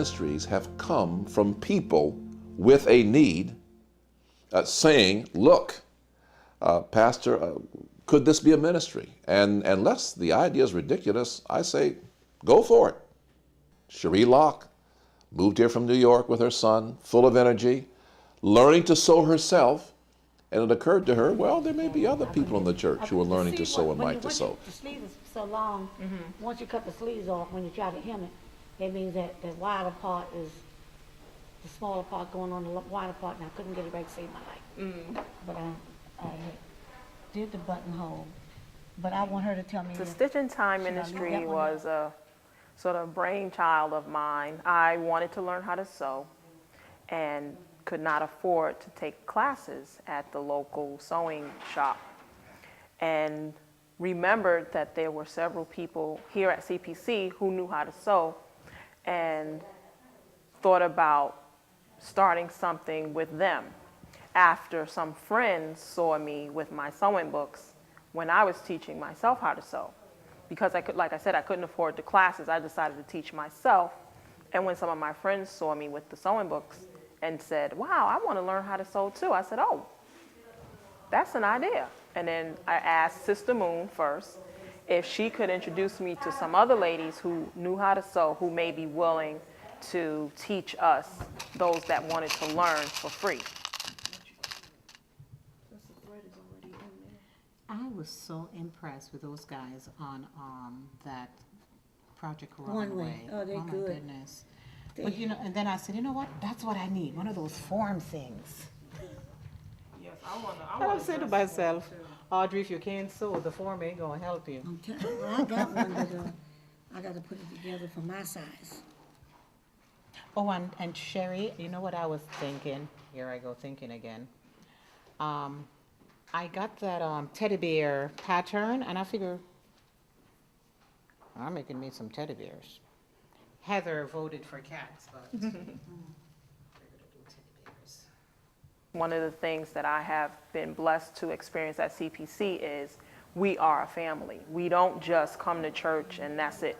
ministries have come from people with a need saying, look, Pastor, could this be a ministry? And unless the idea is ridiculous, I say, go for it. Cherie Locke moved here from New York with her son, full of energy, learning to sew herself. And it occurred to her, well, there may be other people in the church who are learning to sew and like to sew. The sleeve is so long, once you cut the sleeves off, when you try to hem it, it means that the wider part is the smaller part going on the wider part, and I couldn't get it right to save my life. But I did the buttonhole. But I want her to tell me. The Stitch in Time ministry was a sort of brainchild of mine. I wanted to learn how to sew and could not afford to take classes at the local sewing shop, and remembered that there were several people here at CPC who knew how to sew, and thought about starting something with them after some friends saw me with my sewing books when I was teaching myself how to sew. Because like I said, I couldn't afford the classes, I decided to teach myself. And when some of my friends saw me with the sewing books and said, wow, I want to learn how to sew too, I said, oh, that's an idea. And then I asked Sister Moon first if she could introduce me to some other ladies who knew how to sew, who may be willing to teach us, those that wanted to learn for free. I was so impressed with those guys on that Project One Way. Oh, they're oh my good. goodness. But you know, and then I said, you know what? That's what I need. One of those form things. Yes, I said to myself, Audrey, if you can't sew, the form ain't gonna help you. Well, I got one, but I got to put it together for my size. Oh, and Sherry, you know what I was thinking? Here I go thinking again. I got that teddy bear pattern, and I figure I'm making me some teddy bears. Heather voted for cats, but we're gonna do teddy bears. One of the things that I have been blessed to experience at CPC is we are a family. We don't just come to church and that's it.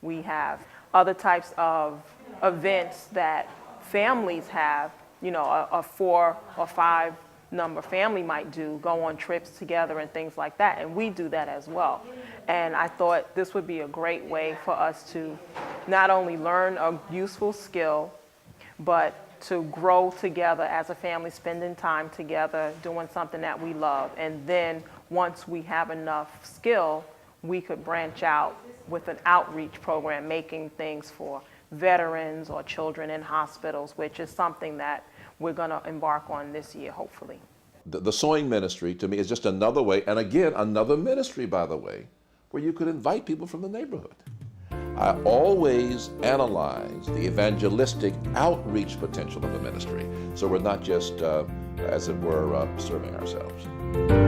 We have other types of events that families have, you know, a 4 or 5 number family might do, go on trips together and things like that, and we do that as well. And I thought this would be a great way for us to not only learn a useful skill, but to grow together as a family, spending time together, doing something that we love. And then once we have enough skill, we could branch out with an outreach program, making things for veterans or children in hospitals, which is something that we're going to embark on this year, hopefully. The sewing ministry, to me, is just another way, and again, another ministry, by the way, where you could invite people from the neighborhood. I always analyze the evangelistic outreach potential of the ministry, so we're not just, as it were, serving ourselves.